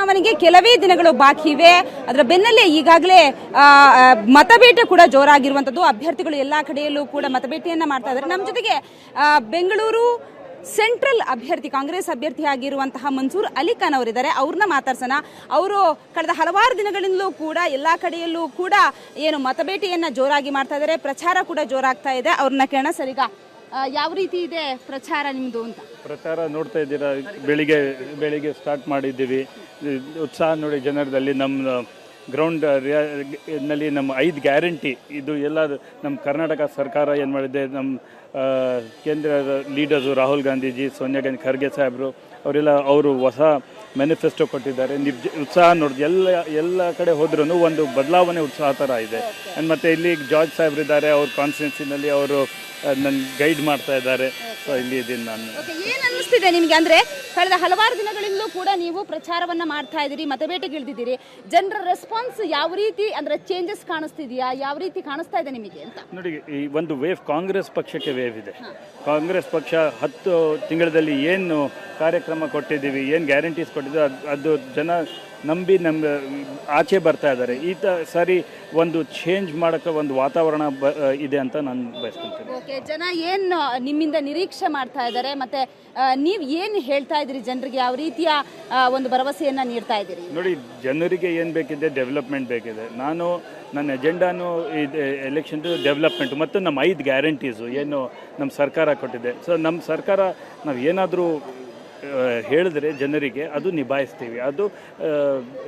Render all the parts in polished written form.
ಚುನಾವಣೆಗೆ ಕೆಲವೇ ದಿನಗಳು ಬಾಕಿ ಇವೆ. ಅದರ ಬೆನ್ನಲ್ಲೇ ಈಗಾಗಲೇ ಮತಬೇಟೆ ಕೂಡ ಜೋರಾಗಿರುವಂತದ್ದು. ಅಭ್ಯರ್ಥಿಗಳು ಎಲ್ಲಾ ಕಡೆಯಲ್ಲೂ ಕೂಡ ಮತಬೇಟೆಯನ್ನ ಮಾಡ್ತಾ ಇದ್ದಾರೆ. ನಮ್ಮ ಜೊತೆಗೆ ಬೆಂಗಳೂರು ಸೆಂಟ್ರಲ್ ಅಭ್ಯರ್ಥಿ, ಕಾಂಗ್ರೆಸ್ ಅಭ್ಯರ್ಥಿ ಆಗಿರುವಂತಹ ಮನ್ಸೂರ್ ಅಲಿ ಖಾನ್ ಅವರಿದ್ದಾರೆ. ಅವ್ರನ್ನ ಮಾತಾಡ್ಸೋಣ. ಅವರು ಕಳೆದ ಹಲವಾರು ದಿನಗಳಿಂದಲೂ ಕೂಡ ಎಲ್ಲಾ ಕಡೆಯಲ್ಲೂ ಕೂಡ ಏನು ಮತಬೇಟೆಯನ್ನ ಜೋರಾಗಿ ಮಾಡ್ತಾ ಇದ್ದಾರೆ. ಪ್ರಚಾರ ಕೂಡ ಜೋರಾಗ್ತಾ ಇದೆ. ಅವ್ರನ್ನ ಕೇಳೋಣ. ಸರ್, ಈಗ ಯಾವ ರೀತಿ ಇದೆ ಪ್ರಚಾರ ನಿಮ್ದು ಅಂತ? ಪ್ರಚಾರ ನೋಡ್ತಾ ಇದ್ದೀರಾ, ಬೆಳಿಗ್ಗೆ ಸ್ಟಾರ್ಟ್ ಮಾಡಿದ್ದೀವಿ. ಉತ್ಸಾಹ ನೋಡಿ ಜನರದಲ್ಲಿ. ನಮ್ಮ ಗ್ರೌಂಡ್ ನಲ್ಲಿ ನಮ್ಮ 5 ಗ್ಯಾರಂಟಿ ಇದು ಎಲ್ಲ ನಮ್ಮ ಕರ್ನಾಟಕ ಸರ್ಕಾರ ಏನು ಮಾಡಿದೆ, ನಮ್ಮ ಕೇಂದ್ರ ಲೀಡರ್ಸು ರಾಹುಲ್ ಗಾಂಧೀಜಿ, ಸೋನಿಯಾ ಗಾಂಧಿ, ಖರ್ಗೆ ಸಾಹೇಬರು ಅವರು ಹೊಸ ಮ್ಯಾನಿಫೆಸ್ಟೋ ಕೊಟ್ಟಿದ್ದಾರೆ. ಉತ್ಸಾಹ ನೋಡಿ ಎಲ್ಲ ಕಡೆ ಹೋದ್ರೂ ಒಂದು ಬದಲಾವಣೆ ಉತ್ಸಾಹ ಥರ ಇದೆ. ಮತ್ತು ಇಲ್ಲಿ ಜಾರ್ಜ್ ಸಾಹೇಬ್ರಿದ್ದಾರೆ, ಅವ್ರ ಕಾನ್ಸ್ಟಿಟ್ಯೂನ್ಸಿನಲ್ಲಿ ಅವರು ನನ್ನ ಗೈಡ್ ಮಾಡ್ತಾ ಇದ್ದಾರೆ. ಸೊ ಇಲ್ಲಿ ಇದ್ದೀನಿ ನಾನು. ಏನು ಅನ್ನಿಸ್ತಿದೆ ನಿಮಗೆ? ಅಂದರೆ ಕಳೆದ ಹಲವಾರು ದಿನಗಳಿಂದಲೂ ಕೂಡ ನೀವು ಪ್ರಚಾರವನ್ನು ಮಾಡ್ತಾ ಇದ್ದೀರಿ, ಮತಬೇಟೆಗೆ ಇಳಿದಿದ್ದೀರಿ. ಜನರ ರೆಸ್ಪಾನ್ಸ್ ಯಾವ ರೀತಿ, ಅಂದರೆ ಚೇಂಜಸ್ ಕಾಣಿಸ್ತಿದೆಯಾ, ಯಾವ ರೀತಿ ಕಾಣಿಸ್ತಾ ಇದೆ ನಿಮಗೆ ಅಂತ? ನೋಡಿ, ಈ ಒಂದು ವೇವ್ ಕಾಂಗ್ರೆಸ್ ಪಕ್ಷಕ್ಕೆ ವೇವ್ ಇದೆ. ಕಾಂಗ್ರೆಸ್ ಪಕ್ಷ 10 ತಿಂಗಳಲ್ಲಿ ಏನು ಕಾರ್ಯಕ್ರಮ ಕೊಟ್ಟಿದ್ದೀವಿ, ಏನು ಗ್ಯಾರಂಟೀಸ್ ಕೊಟ್ಟಿದ್ದೀವಿ, ಅದು ಜನ ನಂಬಿ ಆಚೆ ಬರ್ತಾ ಇದ್ದಾರೆ. ಸರಿ ಒಂದು ಚೇಂಜ್ ಮಾಡೋಕ್ಕೆ ಒಂದು ವಾತಾವರಣ ಇದೆ ಅಂತ ನಾನು ಬಯಸ್ಕೊಳ್ತೀನಿ. ಓಕೆ, ಜನ ಏನು ನಿಮ್ಮಿಂದ ನಿರೀಕ್ಷೆ ಮಾಡ್ತಾ ಇದ್ದಾರೆ, ಮತ್ತೆ ನೀವು ಏನು ಹೇಳ್ತಾ ಇದ್ದೀರಿ ಜನರಿಗೆ? ಯಾವ ರೀತಿಯ ಒಂದು ಭರವಸೆಯನ್ನು ನೀಡ್ತಾ ಇದ್ದೀರಿ? ನೋಡಿ, ಜನರಿಗೆ ಏನು ಬೇಕಿದೆ, ಡೆವಲಪ್ಮೆಂಟ್ ಬೇಕಿದೆ. ನನ್ನ ಎಜೆಂಡಾನು ಎಲೆಕ್ಷನ್ ಡೆವಲಪ್ಮೆಂಟ್ ಮತ್ತು ನಮ್ಮ 5 ಗ್ಯಾರಂಟೀಸು ಏನು ನಮ್ಮ ಸರ್ಕಾರ ಕೊಟ್ಟಿದೆ. ಸೊ ನಮ್ಮ ಸರ್ಕಾರ ನಾವು ಏನಾದರೂ ಹೇಳಿದ್ರೆ ಜನರಿಗೆ ಅದು ನಿಭಾಯಿಸ್ತೀವಿ.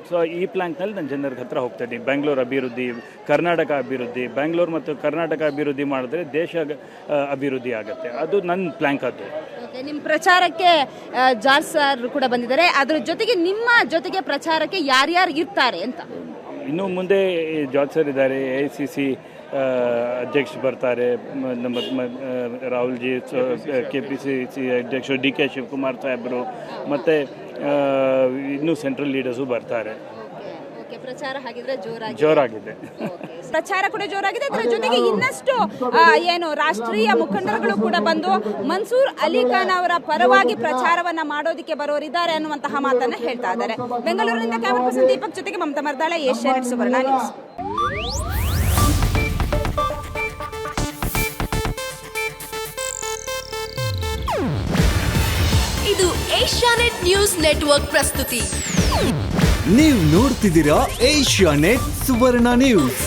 ಸೊ ಈ ಪ್ಲ್ಯಾಂಕ್ನಲ್ಲಿ ನಾನು ಜನರ ಹತ್ರ ಹೋಗ್ತೀನಿ. ಬೆಂಗಳೂರು ಅಭಿವೃದ್ಧಿ, ಕರ್ನಾಟಕ ಅಭಿವೃದ್ಧಿ, ಬೆಂಗಳೂರು ಮತ್ತು ಕರ್ನಾಟಕ ಅಭಿವೃದ್ಧಿ ಮಾಡಿದ್ರೆ ದೇಶ ಅಭಿವೃದ್ಧಿ ಆಗುತ್ತೆ. ಅದು ನನ್ನ ಪ್ಲ್ಯಾಂಕ್. ಅದು ನಿಮ್ಮ ಪ್ರಚಾರಕ್ಕೆ ಜಾರ್ಜ್ ಸರ್ ಕೂಡ ಬಂದಿದ್ದಾರೆ. ಅದ್ರ ಜೊತೆಗೆ ನಿಮ್ಮ ಜೊತೆಗೆ ಪ್ರಚಾರಕ್ಕೆ ಯಾರ್ಯಾರು ಇರ್ತಾರೆ ಅಂತ? ಇನ್ನು ಮುಂದೆ ಜಾರ್ಜ್ ಸರ್ ಇದ್ದಾರೆ, AICC ಅಧ್ಯಕ್ಷ ಬರ್ತಾರೆ, ನಮ್ಮ ರಾಹುಲ್ ಜಿ, KPCC ಅಧ್ಯಕ್ಷರು DK ಶಿವಕುಮಾರ್ ಸಾಹೇಬರು, ಮತ್ತು ಇನ್ನೂ ಸೆಂಟ್ರಲ್ ಲೀಡರ್ಸು ಬರ್ತಾರೆ. ಪ್ರಚಾರ ಹಾಗಿದ್ರೆ ಜೋರಾಗಿದೆ. ಪ್ರಚಾರ ಕೂಡ ಜೋರಾಗಿದೆ. ಅದರ ಜೊತೆಗೆ ಇನ್ನಷ್ಟು ಏನು ರಾಷ್ಟ್ರೀಯ ಮುಖಂಡರುಗಳು ಕೂಡ ಬಂದು ಮನ್ಸೂರ್ ಅಲಿ ಖಾನ್ ಅವರ ಪರವಾಗಿ ಪ್ರಚಾರವನ್ನ ಮಾಡೋದಕ್ಕೆ ಬರೋರಿದ್ದಾರೆ ಅನ್ನುವಂತಹ ಮಾತನ್ನ ಹೇಳ್ತಾ ಇದ್ದಾರೆ. ಬೆಂಗಳೂರಿನಿಂದ ಕ್ಯಾಮರಾ ಪರ್ಸನ್ ದೀಪಕ್ ಜೊತೆಗೆ ಮಮತಾ ಮರ್ದಾಳೆ, ಏಷ್ಯಾನೆಟ್ ಸುವರ್ಣ ನ್ಯೂಸ್. ಇದು ಏಷ್ಯಾನೆಟ್ ನ್ಯೂಸ್ ನೆಟ್ವರ್ಕ್ ಪ್ರಸ್ತುತಿ. ನೀವು ನೋಡ್ತಿದ್ದೀರಾ ಏಷ್ಯಾನೆಟ್ ಸುವರ್ಣ ನ್ಯೂಸ್.